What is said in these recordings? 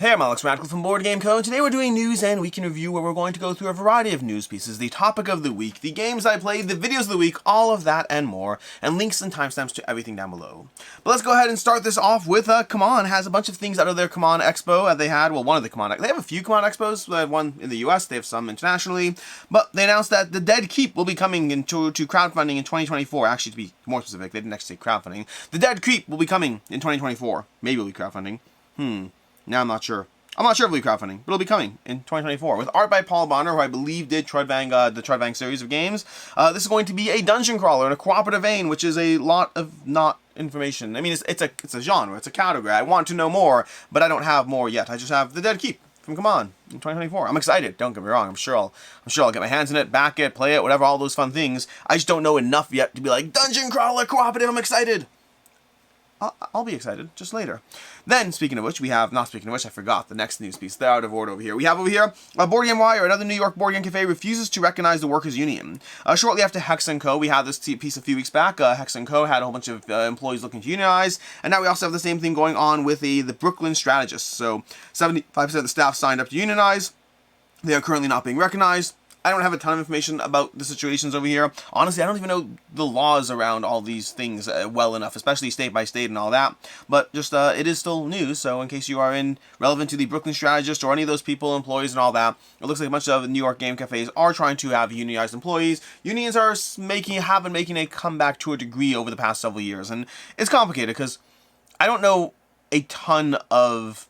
Hey, I'm Alex Radical from Board Game Co. Today we're doing news and week in review where we're going to go through a variety of news pieces, the topic of the week, the games I played, the videos of the week, all of that and more, and links and timestamps to everything down below. But let's go ahead and start this off with CMON has a bunch of things out of their CMON Expo. They had, well, one of the CMON, they have a few CMON Expos. They have one in the US, they have some internationally, but they announced that the Dead Keep will be coming into crowdfunding in 2024. Actually, to be more specific, they didn't actually say crowdfunding. The Dead Keep will be coming in 2024. Maybe it'll be crowdfunding. Now I'm not sure. I'm not sure if it'll be crowdfunding, but it'll be coming in 2024 with art by Paul Bonner, who I believe did the Troidvang series of games. This is going to be a dungeon crawler in a cooperative vein, which is a lot of not information. I mean, it's a genre, it's a category. I want to know more, but I don't have more yet. I just have the Dead Keep from CMON in 2024. I'm excited. Don't get me wrong. I'm sure I'll get my hands in it, back it, play it, whatever, all those fun things. I just don't know enough yet to be like dungeon crawler cooperative. I'm excited. I'll be excited just later. Then, speaking of which, I forgot the next news piece. They're out of order over here. We have over here, Board Game Wire, another New York board game cafe refuses to recognize the workers' union. Shortly after Hex & Co., we had this piece a few weeks back. Hex & Co. had a whole bunch of employees looking to unionize, and now we also have the same thing going on with the Brooklyn Strategists. So, 75% of the staff signed up to unionize. They are currently not being recognized. I don't have a ton of information about the situations over here. Honestly, I don't even know the laws around all these things well enough, especially state by state and all that. But just, it is still news, so in case you are relevant to the Brooklyn Strategist or any of those people, employees and all that, it looks like a bunch of New York game cafes are trying to have unionized employees. Unions are have been making a comeback to a degree over the past several years, and it's complicated because I don't know a ton of...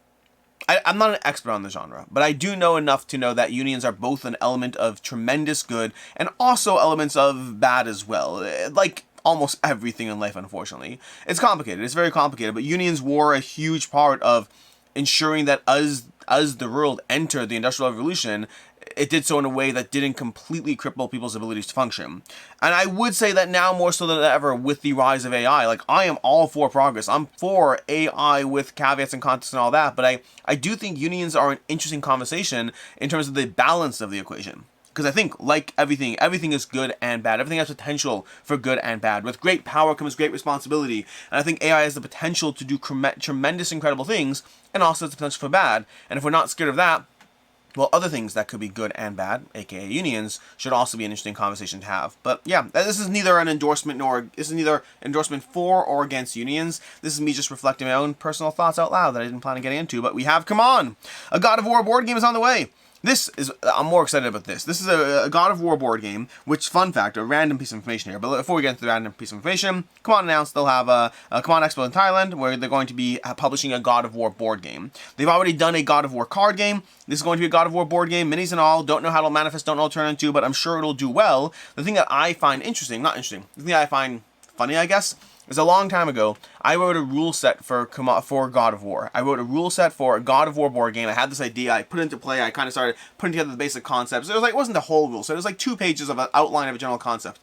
I'm not an expert on the genre, but I do know enough to know that unions are both an element of tremendous good and also elements of bad as well. Like almost everything in life, unfortunately. It's complicated. It's very complicated, but unions were a huge part of ensuring that as the world entered the Industrial Revolution, it did so in a way that didn't completely cripple people's abilities to function. And I would say that now more so than ever with the rise of AI, like I am all for progress. I'm for AI with caveats and context and all that, but I do think unions are an interesting conversation in terms of the balance of the equation. Because I think, like everything is good and bad. Everything has potential for good and bad. With great power comes great responsibility. And I think AI has the potential to do tremendous, incredible things, and also has the potential for bad. And if we're not scared of that, well, other things that could be good and bad, aka unions, should also be an interesting conversation to have. But yeah, this is neither an endorsement for or against unions. This is me just reflecting my own personal thoughts out loud that I didn't plan on getting into. But we have CMON! A God of War board game is on the way. I'm more excited about this. This is a God of War board game, which, fun fact, a random piece of information here, but before we get into the random piece of information, CMON announced they'll have a CMON Expo in Thailand, where they're going to be publishing a God of War board game. They've already done a God of War card game. This is going to be a God of War board game, minis and all. Don't know how it'll manifest, don't know what it'll turn into, but I'm sure it'll do well. The thing that I find the thing that I find funny, I guess, is a long time ago, I wrote a rule set for God of War. I wrote a rule set for a God of War board game. I had this idea, I put it into play, I kind of started putting together the basic concepts. It wasn't the whole rule set, it was like 2 pages of an outline of a general concept.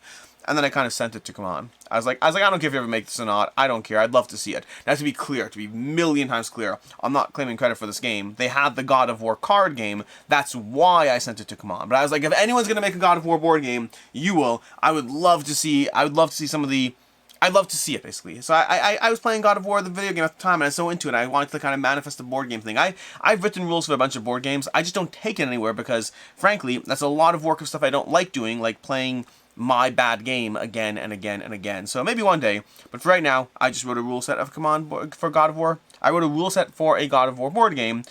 And then I kind of sent it to CMON. I was like, I don't care if you ever make this or not. I don't care. I'd love to see it. Now, to be clear, to be a million times clear, I'm not claiming credit for this game. They had the God of War card game. That's why I sent it to CMON. But I was like, if anyone's going to make a God of War board game, you will. I would love to see some of the... I'd love to see it, basically. So I was playing God of War, the video game at the time, and I was so into it. I wanted to kind of manifest the board game thing. I've written rules for a bunch of board games. I just don't take it anywhere because, frankly, that's a lot of work of stuff I don't like doing, like playing my bad game again and again and again. So maybe one day. But for right now, I just wrote a rule set of CMON for God of War. I wrote a rule set for a God of War board game,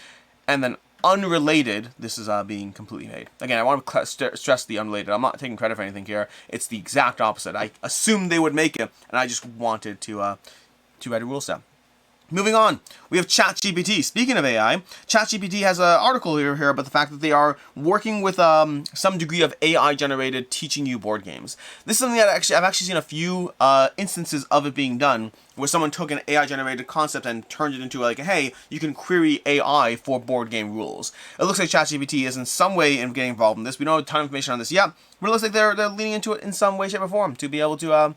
and then unrelated, this is being completely made. Again, I want to stress the unrelated. I'm not taking credit for anything here. It's the exact opposite. I assumed they would make it, and I just wanted to write a rule set. Moving on, we have ChatGPT. Speaking of AI, ChatGPT has an article here about the fact that they are working with some degree of AI-generated teaching you board games. This is something that I've actually seen a few instances of it being done, where someone took an AI-generated concept and turned it into like, hey, you can query AI for board game rules. It looks like ChatGPT is in some way getting involved in this. We don't have a ton of information on this yet, but it looks like they're leaning into it in some way, shape, or form to be able to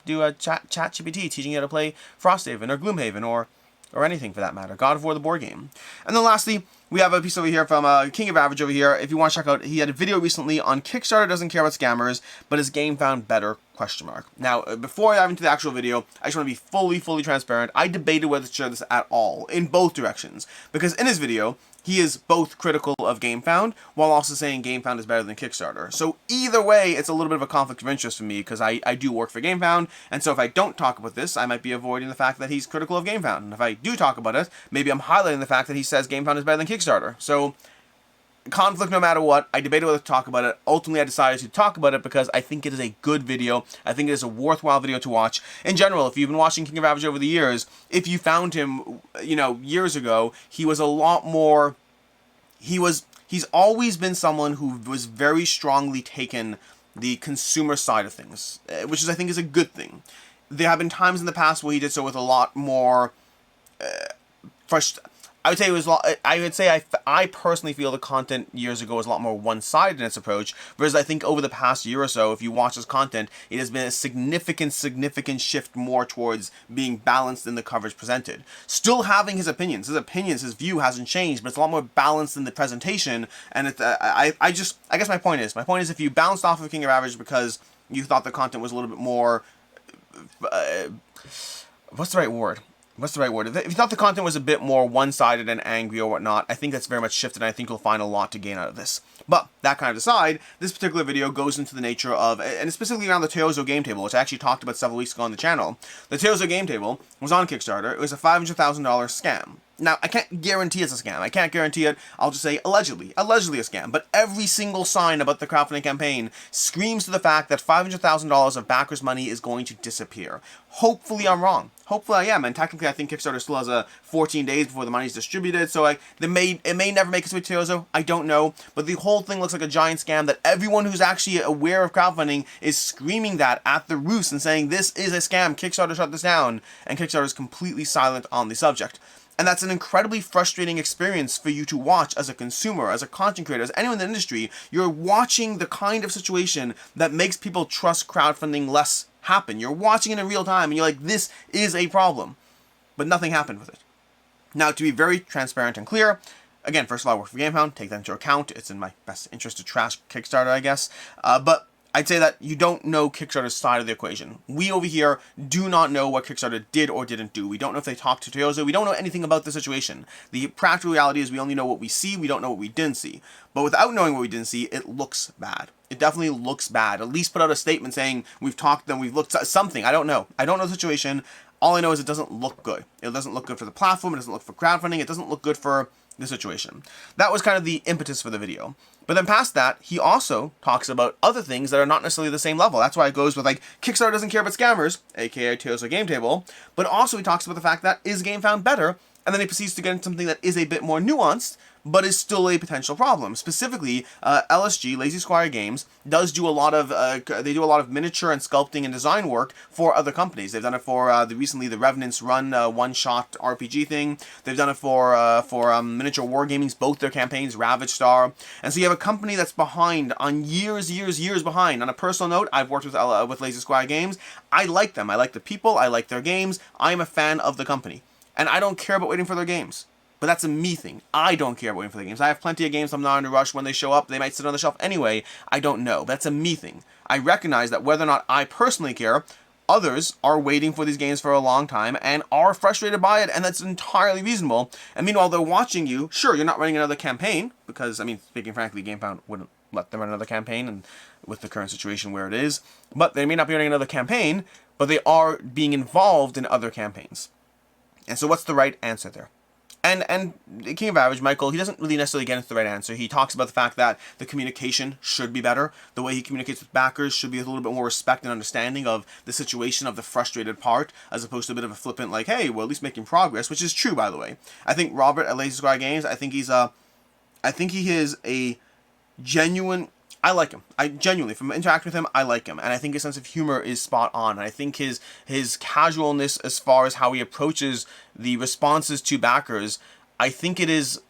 do a ChatGPT teaching you how to play Frosthaven or Gloomhaven or anything for that matter. God of War the board game. And then lastly, we have a piece over here from King of Average over here. If you want to check out, he had a video recently on Kickstarter, doesn't care about scammers, but is Gamefound better? question mark. Now, before I dive into the actual video, I just want to be fully transparent. I debated whether to share this at all, in both directions, because in his video, he is both critical of Gamefound, while also saying Gamefound is better than Kickstarter. So either way, it's a little bit of a conflict of interest for me, because I do work for Gamefound, and so if I don't talk about this, I might be avoiding the fact that he's critical of Gamefound. And if I do talk about it, maybe I'm highlighting the fact that he says Gamefound is better than Kickstarter. So, conflict no matter what. I debated whether to talk about it. Ultimately, I decided to talk about it because I think it is a good video. I think it is a worthwhile video to watch. In general, if you've been watching King of Average over the years, if you found him, years ago, he was a lot more... He's always been someone who was very strongly taken the consumer side of things, which I think is a good thing. There have been times in the past where he did so with a lot more... I would say I personally feel the content years ago was a lot more one-sided in its approach, whereas I think over the past year or so, if you watch his content, it has been a significant shift more towards being balanced in the coverage presented. Still having his opinions, his view hasn't changed, but it's a lot more balanced in the presentation, and it's, I guess my point is if you bounced off of King of Average because you thought the content was a little bit more, what's the right word? If you thought the content was a bit more one-sided and angry or whatnot, I think that's very much shifted, and I think you'll find a lot to gain out of this. But, that kind of aside, this particular video goes into the nature of, and specifically around the Teozo game table, which I actually talked about several weeks ago on the channel. The Teozo game table was on Kickstarter. It was a $500,000 scam. Now, I can't guarantee it's a scam. I can't guarantee it. I'll just say allegedly a scam. But every single sign about the crowdfunding campaign screams to the fact that $500,000 of backers' money is going to disappear. Hopefully I'm wrong. Hopefully I am. And technically I think Kickstarter still has 14 days before the money's distributed. So it may never make its way to Teozo. I don't know. But the whole thing looks like a giant scam that everyone who's actually aware of crowdfunding is screaming that at the roost and saying this is a scam. Kickstarter shut this down. And Kickstarter is completely silent on the subject. And that's an incredibly frustrating experience for you to watch as a consumer, as a content creator, as anyone in the industry. You're watching the kind of situation that makes people trust crowdfunding less happen. You're watching it in real time and you're like, this is a problem. But nothing happened with it. Now, to be very transparent and clear, again, first of all, I work for Gamefound, take that into account. It's in my best interest to trash Kickstarter, I guess. But I'd say that you don't know Kickstarter's side of the equation. We over here do not know what Kickstarter did or didn't do. We don't know if they talked to Teozo. We don't know anything about the situation. The practical reality is we only know what we see. We don't know what we didn't see. But without knowing what we didn't see, it looks bad. It definitely looks bad. At least put out a statement saying we've talked to them, we've looked at something. I don't know. I don't know the situation. All I know is it doesn't look good. It doesn't look good for the platform. It doesn't look for crowdfunding. It doesn't look good for the situation. That was kind of the impetus for the video. But then past that, he also talks about other things that are not necessarily the same level. That's why it goes with like, Kickstarter doesn't care about scammers, aka Teozo Game Table, but also he talks about the fact that is Gamefound better, and then he proceeds to get into something that is a bit more nuanced, but is still a potential problem. Specifically, LSG, Lazy Squire Games, does do a lot of miniature and sculpting and design work for other companies. They've done it for recently the Revenant's Run one-shot RPG thing. They've done it for Miniature Wargaming's both their campaigns, Ravage Star. And so you have a company that's behind on years behind. On a personal note, I've worked with Lazy Squire Games. I like them. I like the people. I like their games. I'm a fan of the company, and I don't care about waiting for their games. But that's a me thing. I don't care about waiting for the games. I have plenty of games. I'm not in a rush. When they show up, they might sit on the shelf anyway. I don't know. That's a me thing. I recognize that whether or not I personally care, others are waiting for these games for a long time and are frustrated by it, and that's entirely reasonable. And meanwhile, they're watching you. Sure, you're not running another campaign, because, I mean, speaking frankly, Gamefound wouldn't let them run another campaign, and with the current situation where it is. But they may not be running another campaign, but they are being involved in other campaigns. And so what's the right answer there? And King of Average, Michael, he doesn't really necessarily get into the right answer. He talks about the fact that the communication should be better. The way he communicates with backers should be with a little bit more respect and understanding of the situation of the frustrated part, as opposed to a bit of a flippant, like, hey, we're at least making progress, which is true, by the way. I think Robert at Lazy Squire Games, I think he is a genuine... I like him. I genuinely, from interacting with him, I like him. And I think his sense of humor is spot on. And I think his casualness as far as how he approaches the responses to backers, I think it is...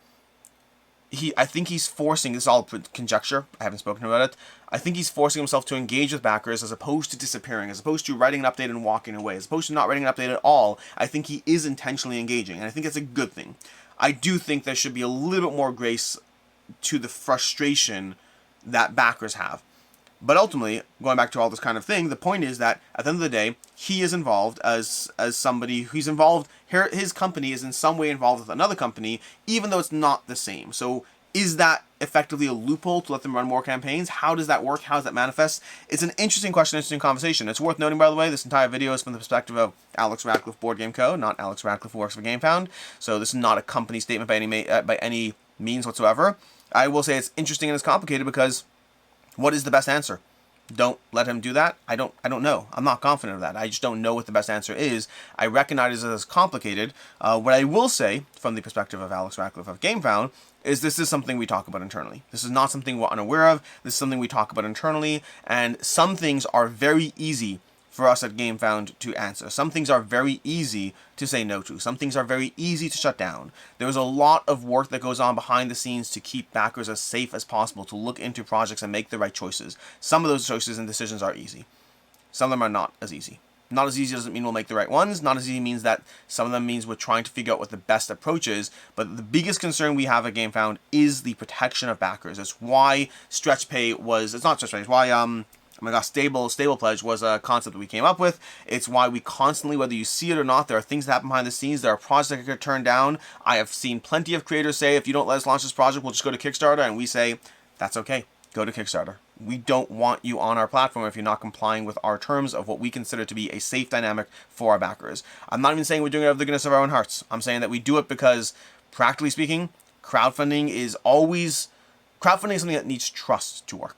I think he's forcing, this is all conjecture, I haven't spoken about it, I think he's forcing himself to engage with backers as opposed to disappearing, as opposed to writing an update and walking away, as opposed to not writing an update at all. I think he is intentionally engaging, and I think that's a good thing. I do think there should be a little bit more grace to the frustration that backers have. But ultimately, going back to all this kind of thing, the point is that at the end of the day, he is involved as somebody who's involved. His company is in some way involved with another company, even though it's not the same. So is that effectively a loophole to let them run more campaigns? How does that work? How does that manifest? It's an interesting question, interesting conversation. It's worth noting, by the way, this entire video is from the perspective of Alex Radcliffe, Board Game Co., not Alex Radcliffe, who works for Gamefound. So this is not a company statement by any means whatsoever. I will say it's interesting and it's complicated because what is the best answer? Don't let him do that? I don't know. I'm not confident of that. I just don't know what the best answer is. I recognize it as complicated. What I will say, from the perspective of Alex Radcliffe of Gamefound, is this is something we talk about internally. This is not something we're unaware of. This is something we talk about internally, and some things are very easy for us at Gamefound to answer. Some things are very easy to say no to. Some things are very easy to shut down. There's a lot of work that goes on behind the scenes to keep backers as safe as possible, to look into projects and make the right choices. Some of those choices and decisions are easy. Some of them are not as easy. Not as easy doesn't mean we'll make the right ones. Not as easy means that some of them means we're trying to figure out what the best approach is. But the biggest concern we have at Gamefound is the protection of backers. It's why stretch pay was, it's not stretch pay, it's why, oh my gosh, stable pledge was a concept that we came up with. It's why we constantly, whether you see it or not, there are things that happen behind the scenes. There are projects that get turned down. I have seen plenty of creators say, if you don't let us launch this project, we'll just go to Kickstarter. And we say, that's okay. Go to Kickstarter. We don't want you on our platform if you're not complying with our terms of what we consider to be a safe dynamic for our backers. I'm not even saying we're doing it out of the goodness of our own hearts. I'm saying that we do it because, practically speaking, crowdfunding is something that needs trust to work.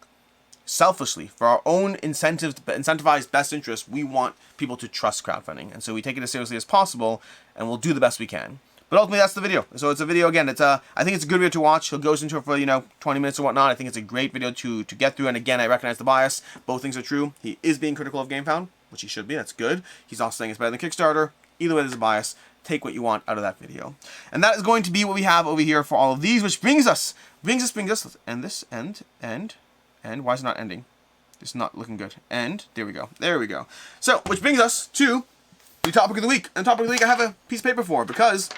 Selfishly, for our own incentivized best interest, we want people to trust crowdfunding. And so we take it as seriously as possible, and we'll do the best we can. But ultimately, that's the video. So it's a video, again, I think it's a good video to watch. He goes into it for, 20 minutes or whatnot. I think it's a great video to get through. And again, I recognize the bias. Both things are true. He is being critical of Gamefound, which he should be. That's good. He's also saying it's better than Kickstarter. Either way, there's a bias. Take what you want out of that video. And that is going to be what we have over here for all of these, which brings us, let's end this, and why is it not ending? It's not looking good. And there we go. So, which brings us to the topic of the week. And the topic of the week I have a piece of paper for, because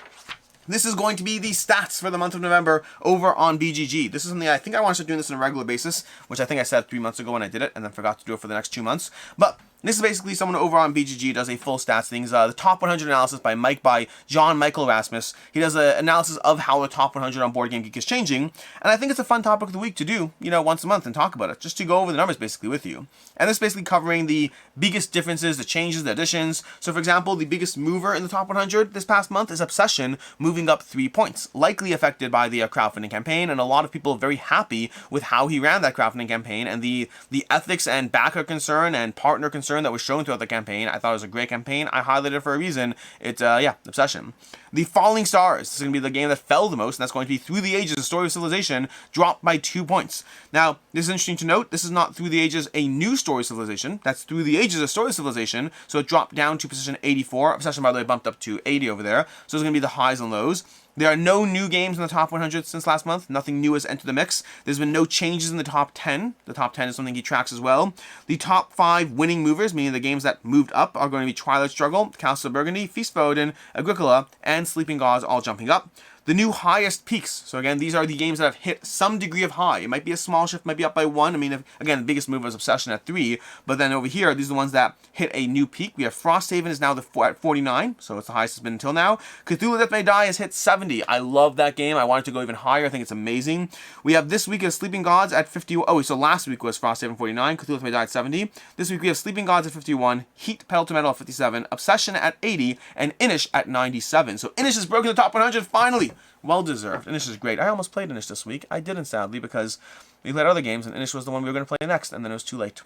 this is going to be the stats for the month of November over on BGG. This is something I think I want to start doing this on a regular basis, which I think I said 3 months ago when I did it, and then forgot to do it for the next 2 months. But this is basically someone over on BGG does a full stats things. The top 100 analysis by John Michael Rasmus. He does an analysis of how the top 100 on Board Game Geek is changing, and I think it's a fun topic of the week to do, once a month and talk about it, just to go over the numbers basically with you. And this is basically covering the biggest differences, the changes, the additions. So for example, the biggest mover in the top 100 this past month is Obsession, moving up 3 points, likely affected by the crowdfunding campaign, and a lot of people are very happy with how he ran that crowdfunding campaign, and the ethics and backer concern and partner concern that was shown throughout the campaign. I thought it was a great campaign. I highlighted it for a reason. It's, Obsession. The Falling Stars. This is going to be the game that fell the most, and that's going to be Through the Ages, A Story of Civilization, dropped by 2 points. Now, this is interesting to note. This is not Through the Ages, A New Story of Civilization. That's Through the Ages, A Story of Civilization, so it dropped down to position 84. Obsession, by the way, bumped up to 80 over there. So it's going to be the highs and lows. There are no new games in the top 100 since last month. Nothing new has entered the mix. There's been no changes in the top 10. The top 10 is something he tracks as well. The top 5 winning movers, meaning the games that moved up, are going to be Twilight Struggle, Castle of Burgundy, Feast for Odin, Agricola, and Sleeping Gods all jumping up. The new highest peaks. So again, these are the games that have hit some degree of high. It might be a small shift, might be up by 1. I mean, again, the biggest mover is Obsession at 3. But then over here, these are the ones that hit a new peak. We have Frosthaven is now at 49. So it's the highest it's been until now. Cthulhu Death May Die has hit 70. I love that game. I want it to go even higher. I think it's amazing. We have this week as Sleeping Gods at 50. Oh, so last week was Frosthaven 49. Cthulhu Death May Die at 70. This week we have Sleeping Gods at 51. Heat Pedal to Metal at 57. Obsession at 80. And Inish at 97. So Inish has broken the top 100 finally. Well deserved. Inish is great. I almost played Inish this week. I didn't, sadly, because we played other games, and Inish was the one we were going to play next, and then it was too late.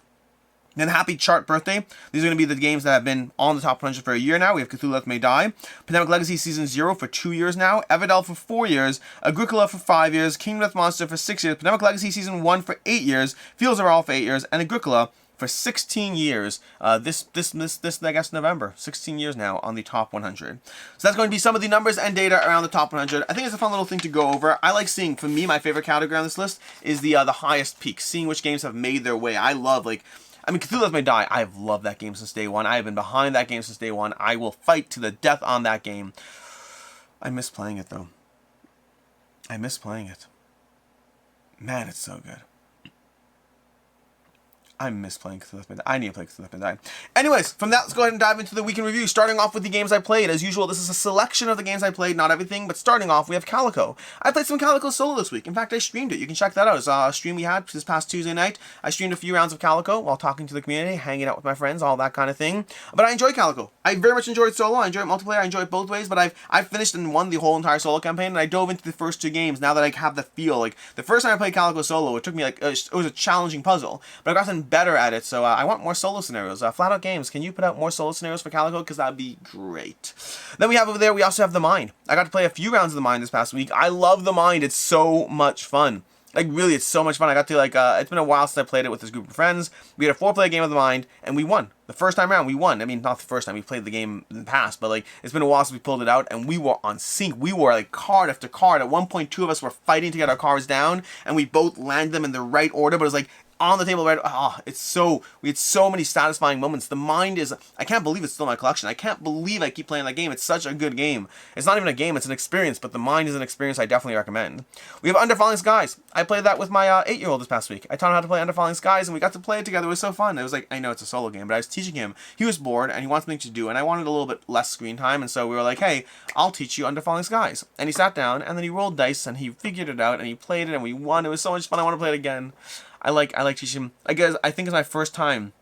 Then Happy Chart Birthday. These are going to be the games that have been on the top 100 for a year now. We have Cthulhu Death May Die, Pandemic Legacy Season 0 for 2 years now, Everdell for 4 years, Agricola for 5 years, Kingdom Death Monster for 6 years, Pandemic Legacy Season 1 for 8 years, Fields of All for 8 years, and Agricola for 16 years, this I guess November, 16 years now on the top 100. So that's going to be some of the numbers and data around the top 100. I think it's a fun little thing to go over. I like seeing, for me, my favorite category on this list is the highest peaks, seeing which games have made their way. I love, Cthulhu Death May Die, I've loved that game since day one. I have been behind that game since day one. I will fight to the death on that game. I miss playing it, though. I miss playing it. Man, it's so good. I miss playing Cthulhu Midnight. I need to play Cthulhu Midnight. Anyways, from that, let's go ahead and dive into the week in review. Starting off with the games I played. As usual, this is a selection of the games I played, not everything, but starting off, we have Calico. I played some Calico solo this week. In fact, I streamed it. You can check that out. It's a stream we had this past Tuesday night. I streamed a few rounds of Calico while talking to the community, hanging out with my friends, all that kind of thing. But I enjoy Calico. I very much enjoyed solo. I enjoy multiplayer. I enjoy it both ways, but I've finished and won the whole entire solo campaign, and I dove into the first 2 games now that I have the feel. Like, the first time I played Calico solo, it took me, like, it was a challenging puzzle, but I've gotten better at it, so I want more solo scenarios. Flat Out Games, can you put out more solo scenarios for Calico? Because that would be great. Then we have over there, we also have The Mind. I got to play a few rounds of The Mind this past week. I love The Mind. It's so much fun. Like, really, it's so much fun. I got to, like, it's been a while since I played it with this group of friends. We had a 4-player game of The Mind, and we won. The first time around, we won. I mean, not the first time we played the game in the past, but, like, it's been a while since we pulled it out, and we were on sync. We were, like, card after card. At one point, 2 of us were fighting to get our cards down, and we both landed them in the right order, but it was, like, on the table, right? We had so many satisfying moments. The Mind is, I can't believe it's still in my collection. I can't believe I keep playing that game. It's such a good game. It's not even a game, it's an experience, but The Mind is an experience I definitely recommend. We have Under Falling Skies. I played that with my 8-year-old this past week. I taught him how to play Under Falling Skies, and we got to play it together. It was so fun. It was like, I know it's a solo game, but I was teaching him. He was bored, and he wanted something to do, and I wanted a little bit less screen time, and so we were like, hey, I'll teach you Under Falling Skies. And he sat down, and then he rolled dice, and he figured it out, and he played it, and we won. It was so much fun. I want to play it again. I like teaching him. I guess I think it's my first time.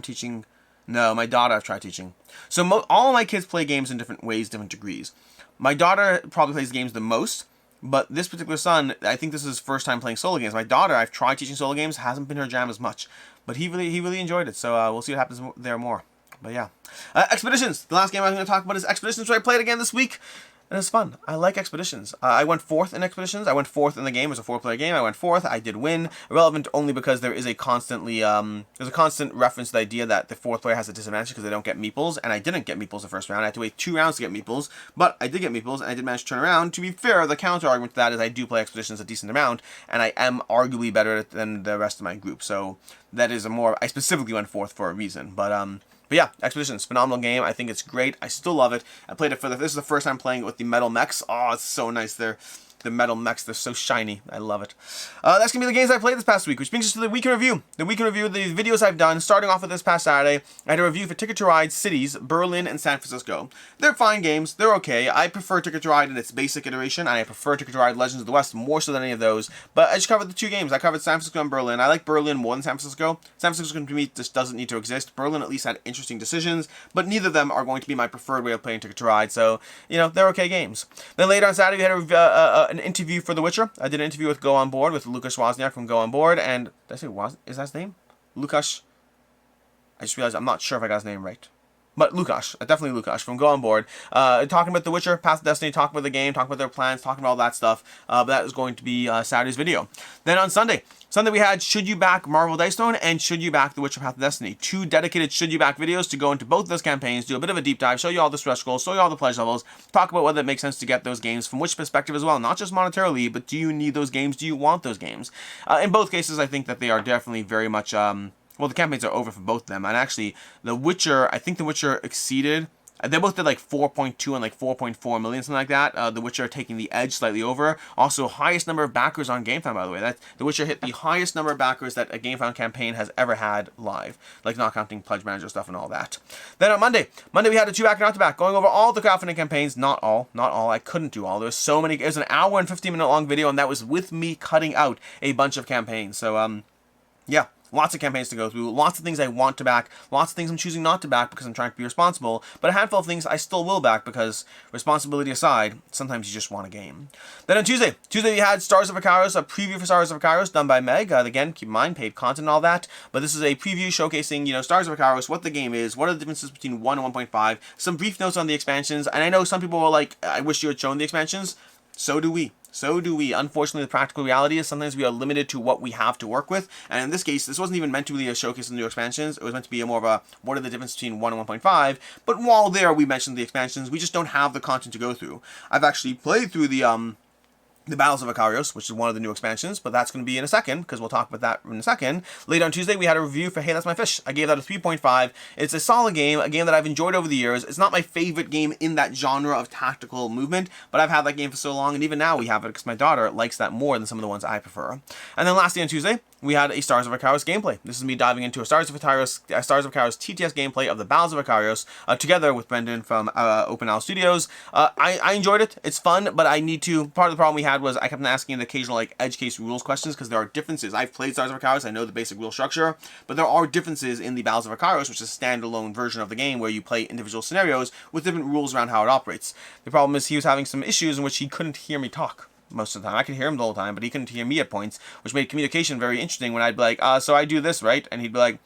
Teaching. No, my daughter I've tried teaching. So all of my kids play games in different ways, different degrees. My daughter probably plays games the most, but this particular son, I think this is his first time playing solo games. My daughter, I've tried teaching solo games, hasn't been her jam as much, but he really enjoyed it. So we'll see what happens there more. But yeah, Expeditions. The last game I'm going to talk about is Expeditions, which I played again this week. And it's fun. I like Expeditions. I went 4th in Expeditions. I went 4th in the game. It was a 4-player game. I went 4th. I did win. Irrelevant only because there is a constantly, there's a constant reference to the idea that the 4th player has a disadvantage because they don't get meeples. And I didn't get meeples the first round. I had to wait 2 rounds to get meeples. But I did get meeples, and I did manage to turn around. To be fair, the counter argument to that is I do play Expeditions a decent amount, and I am arguably better at it than the rest of my group. So that is I specifically went 4th for a reason. But yeah, Expeditions, phenomenal game. I think it's great. I still love it. I played it this is the first time playing it with the metal mechs. Oh, it's so nice. The metal mechs, they're so shiny. I love it. That's going to be the games I played this past week, which brings us to the week in review. The week in review, the videos I've done, starting off with this past Saturday. I had a review for Ticket to Ride cities, Berlin and San Francisco. They're fine games. They're okay. I prefer Ticket to Ride in its basic iteration, and I prefer Ticket to Ride Legends of the West more so than any of those. But I just covered the 2 games. I covered San Francisco and Berlin. I like Berlin more than San Francisco. San Francisco, to me, just doesn't need to exist. Berlin at least had interesting decisions, but neither of them are going to be my preferred way of playing Ticket to Ride. So, you know, they're okay games. Then later on Saturday, we had an interview for The Witcher. I did an interview with Go On Board, with Lukas Wozniak from Go On Board, and did I say is that his name? Lukas. I just realized I'm not sure if I got his name right. But Lukas, definitely Lukas from Go On Board, talking about The Witcher, Path of Destiny, talking about the game, talking about their plans, talking about all that stuff. But that is going to be Saturday's video. Then on Sunday we had Should You Back Marvel Dice Throne and Should You Back The Witcher Path of Destiny. 2 dedicated Should You Back videos to go into both of those campaigns, do a bit of a deep dive, show you all the stretch goals, show you all the pledge levels, talk about whether it makes sense to get those games, from which perspective as well, not just monetarily, but do you need those games, do you want those games? In both cases, I think that they are definitely very much... well, the campaigns are over for both of them, and actually, The Witcher, I think The Witcher exceeded, they both did like 4.2 and like 4.4 million, something like that. The Witcher taking the edge slightly over. Also, highest number of backers on Gamefound, by the way. The Witcher hit the highest number of backers that a Gamefound campaign has ever had live, like not counting Pledge Manager stuff and all that. Then on Monday we had a 2-back and out-to-back, going over all the crowdfunding campaigns. Not all. I couldn't do all. There was so many. It was an hour and 15-minute long video, and that was with me cutting out a bunch of campaigns. So, yeah. Lots of campaigns to go through, lots of things I want to back, lots of things I'm choosing not to back because I'm trying to be responsible, but a handful of things I still will back because, responsibility aside, sometimes you just want a game. Then on Tuesday we had Stars of Akarios, a preview for Stars of Akarios done by Meg. Again, keep in mind, paid content and all that, but this is a preview showcasing, Stars of Akarios, what the game is, what are the differences between 1 and 1.5, some brief notes on the expansions, and I know some people were like, I wish you had shown the expansions. So do we. Unfortunately, the practical reality is sometimes we are limited to what we have to work with. And in this case, this wasn't even meant to be a showcase of the new expansions. It was meant to be more of a, what are the differences between 1 and 1.5? But while there, we mentioned the expansions. We just don't have the content to go through. I've actually played through the Battles of Akarios, which is one of the new expansions, but that's going to be in a second, because we'll talk about that in a second. Later on Tuesday, we had a review for Hey, That's My Fish. I gave that a 3.5. It's a solid game, a game that I've enjoyed over the years. It's not my favorite game in that genre of tactical movement, but I've had that game for so long, and even now we have it because my daughter likes that more than some of the ones I prefer. And then lastly on Tuesday, we had a Stars of Akarios gameplay. This is me diving into a Stars of Akarios TTS gameplay of the Battles of Akarios, together with Brendan from Open Owl Studios. I enjoyed it. It's fun, but I need to. Part of the problem we had was I kept asking the occasional like edge case rules questions because there are differences. I've played Stars of Akarios. I know the basic rule structure, but there are differences in the Battles of Akarios, which is a standalone version of the game where you play individual scenarios with different rules around how it operates. The problem is he was having some issues in which he couldn't hear me talk. Most of the time. I could hear him the whole time, but he couldn't hear me at points, which made communication very interesting when I'd be like, so I do this, right? And he'd be like,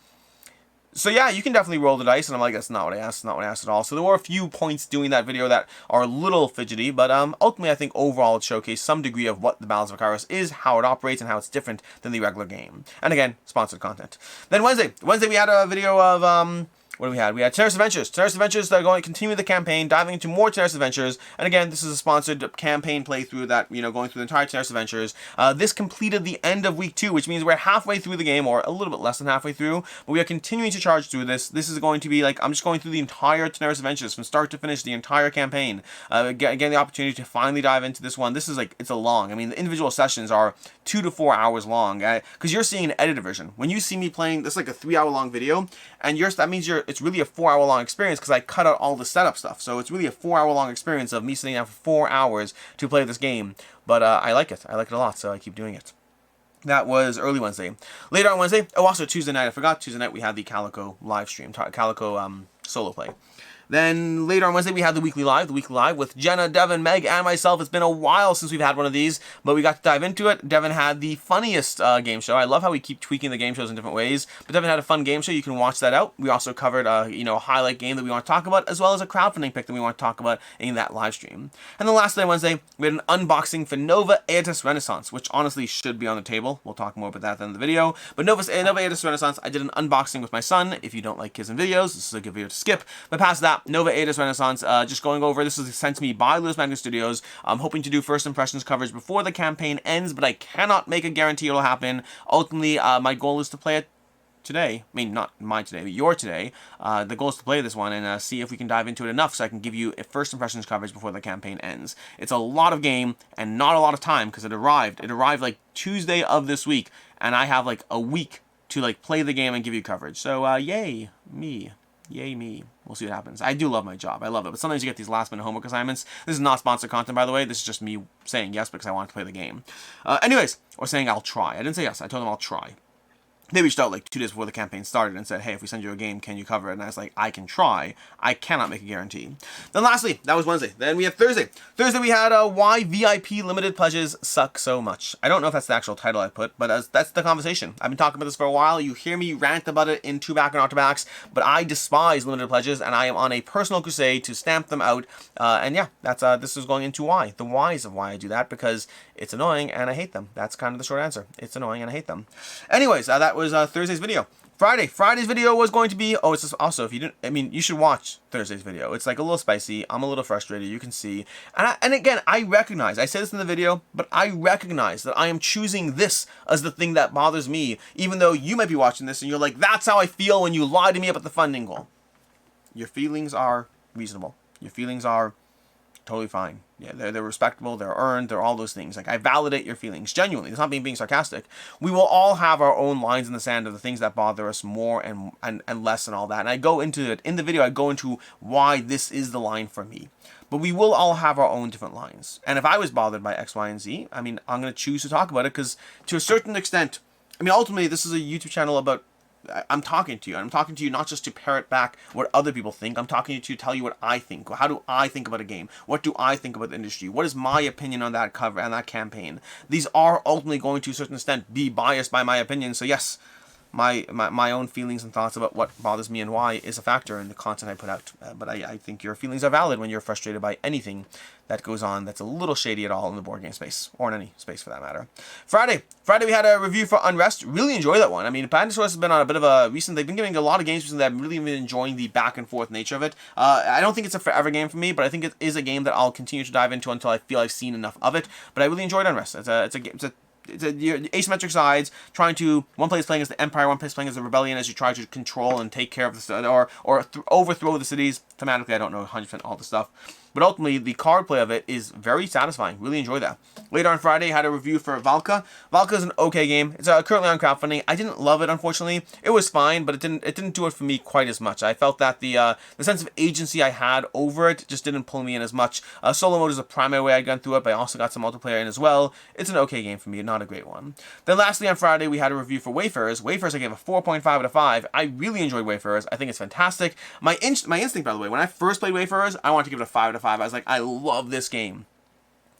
so yeah, you can definitely roll the dice. And I'm like, that's not what I asked, not what I asked at all. So there were a few points doing that video that are a little fidgety, but ultimately I think overall it showcased some degree of what the Battles of Akarios is, how it operates, and how it's different than the regular game. And again, sponsored content. Then Wednesday we had a video of, what do we had? We had Tanares Adventures. Tanares Adventures, they're going to continue the campaign, diving into more Tanares Adventures. And again, this is a sponsored campaign playthrough that, going through the entire Tanares Adventures. This completed the end of week 2, which means we're halfway through the game, or a little bit less than halfway through. But we are continuing to charge through this. This is going to be like, I'm just going through the entire Tanares Adventures from start to finish, the entire campaign. Again, the opportunity to finally dive into this one. This is like, it's a long, the individual sessions are 2 to 4 hours long. Because you're seeing an edited version. When you see me playing, this is like a 3-hour long video, and that means it's really a 4-hour long experience because I cut out all the setup stuff. So it's really a 4-hour long experience of me sitting down for 4 hours to play this game. But I like it. I like it a lot, so I keep doing it. That was early Wednesday. Later on Wednesday, also Tuesday night, I forgot, Tuesday night we had the Calico live stream, Calico solo play. Then later on Wednesday, we had the weekly live with Jenna, Devin, Meg, and myself. It's been a while since we've had one of these, but we got to dive into it. Devin had the funniest game show. I love how we keep tweaking the game shows in different ways, but Devin had a fun game show. You can watch that out. We also covered a highlight game that we want to talk about, as well as a crowdfunding pick that we want to talk about in that live stream. And then last day Wednesday, we had an unboxing for Nova Aetas Renaissance, which honestly should be on the table. We'll talk more about that at the end of the video. But Nova Aetas Renaissance, I did an unboxing with my son. If you don't like kids and videos, this is a good video to skip. But past that, Nova Aetas Renaissance, just going over, this was sent to me by Lewis Magnet Studios. I'm hoping to do first impressions coverage before the campaign ends, but I cannot make a guarantee it'll happen. Ultimately, my goal is to play it today. Not mine today, but your today. The goal is to play this one and see if we can dive into it enough so I can give you a first impressions coverage before the campaign ends. It's a lot of game and not a lot of time because it arrived. It arrived like Tuesday of this week, and I have like a week to like play the game and give you coverage. So yay me. Yay me. We'll see what happens. I do love my job. I love it. But sometimes you get these last minute homework assignments. This is not sponsored content, by the way. This is just me saying yes because I want to play the game. Anyways, or saying I'll try. I didn't say yes. I told them I'll try. They reached out like 2 days before the campaign started and said, hey, if we send you a game, can you cover it? And I was like, I can try. I cannot make a guarantee. Then lastly, that was Wednesday. Then we have Thursday. Thursday we had why VIP limited pledges suck so much. I don't know if that's the actual title I put, but that's the conversation. I've been talking about this for a while. You hear me rant about it in 2-back and out-to-backs, but I despise limited pledges, and I am on a personal crusade to stamp them out. And yeah, this is going into why. The whys of why I do that, because it's annoying and I hate them. That's kind of the short answer. It's annoying and I hate them. Anyways, that was Thursday's video. Friday's video was going to be, it's just also, if you didn't, you should watch Thursday's video. It's like a little spicy. I'm a little frustrated. You can see. And again, I recognize, I said this in the video, but I recognize that I am choosing this as the thing that bothers me, even though you might be watching this and you're like, that's how I feel when you lie to me about the funding goal. Your feelings are reasonable. Your feelings are totally fine. Yeah, they're respectable, they're earned, they're all those things. Like, I validate your feelings, genuinely. It's not being sarcastic. We will all have our own lines in the sand of the things that bother us more and less and all that. And I go into it, in the video, I go into why this is the line for me. But we will all have our own different lines. And if I was bothered by X, Y, and Z, I'm going to choose to talk about it because to a certain extent, ultimately, this is a YouTube channel about I'm talking to you. I'm talking to you not just to parrot back what other people think. I'm talking to you to tell you what I think. How do I think about a game? What do I think about the industry? What is my opinion on that cover and that campaign? These are ultimately going to a certain extent be biased by my opinion. So yes, my own feelings and thoughts about what bothers me and why is a factor in the content I put out. But I think your feelings are valid when you're frustrated by anything that goes on that's a little shady at all in the board game space, or in any space for that matter. Friday we had a review for Unrest. Really enjoyed that one. Pandora has been on a bit of a recent, they've been giving a lot of games recently that I've really been enjoying the back and forth nature of it. I don't think it's a forever game for me, but I think it is a game that I'll continue to dive into until I feel I've seen enough of it. But I really enjoyed Unrest. It's asymmetric sides, trying to, one place playing as the Empire, one place playing as the Rebellion, as you try to control and take care of the, or overthrow the cities. Thematically, I don't know 100% all the stuff. but ultimately the card play of it is very satisfying. Really enjoy that. Later on Friday, I had a review for Valka. Valka is an okay game. It's currently on crowdfunding. I didn't love it, unfortunately. It was fine, but it didn't do it for me quite as much. I felt that the sense of agency I had over it just didn't pull me in as much. Solo mode is the primary way I'd gone through it, but I also got some multiplayer in as well. It's an okay game for me, not a great one. Then lastly on Friday, we had a review for Wayfarers. Wayfarers I gave a 4.5 out of 5. I really enjoyed Wayfarers. I think it's fantastic. My instinct, by the way, when I first played Wayfarers, I wanted to give it a 5 out of 5. I was like, I love this game.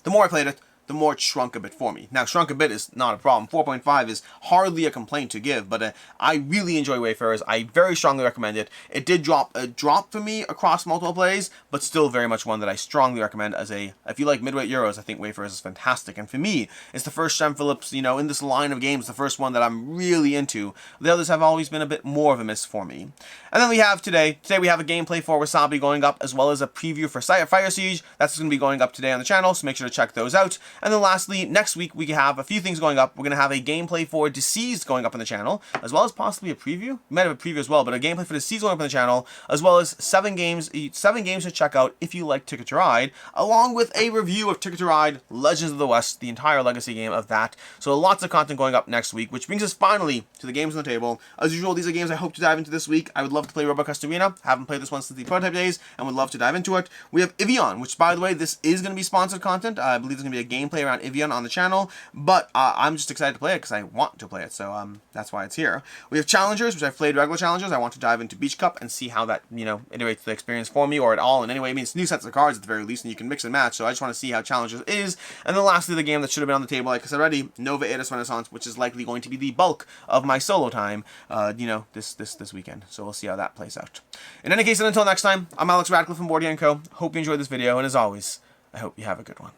The more I played it, the more it shrunk a bit for me. Now, shrunk a bit is not a problem. 4.5 is hardly a complaint to give, but I really enjoy Wayfarers. I very strongly recommend it. It did drop for me across multiple plays, but still very much one that I strongly recommend as if you like midweight Euros, I think Wayfarers is fantastic. And for me, it's the first Shem Phillips, you know, in this line of games, the first one that I'm really into. The others have always been a bit more of a miss for me. And then we have today we have a gameplay for Wasabi going up, as well as a preview for Fire Siege. That's going to be going up today on the channel, so make sure to check those out. And then lastly, next week we have a few things going up. We're going to have a gameplay for Deceased going up on the channel, as well as possibly a preview. We might have a preview as well, but a gameplay for Deceased going up on the channel, as well as 7 games to check out if you like Ticket to Ride, along with a review of Ticket to Ride Legends of the West, the entire legacy game of that. So lots of content going up next week, which brings us finally to the games on the table. As usual, these are games I hope to dive into this week. I would love to play Robocust Arena. Haven't played this one since the prototype days, and would love to dive into it. We have Evian, which, by the way, this is going to be sponsored content. I believe there's going to be a gameplay around Evian on the channel, but I'm just excited to play it because I want to play it, so that's why it's here. We have Challengers, which I've played regular Challengers. I want to dive into Beach Cup and see how that, you know, iterates the experience for me, or at all in any way. I mean, it's new sets of cards at the very least, and you can mix and match, so I just want to see how Challengers is. And then lastly, the game that should have been on the table, like I said already, Nova Aetas Renaissance, which is likely going to be the bulk of my solo time, you know, this weekend. So we'll see how that plays out. In any case, and until next time, I'm Alex Radcliffe from Board & Co. Hope you enjoyed this video, and as always, I hope you have a good one.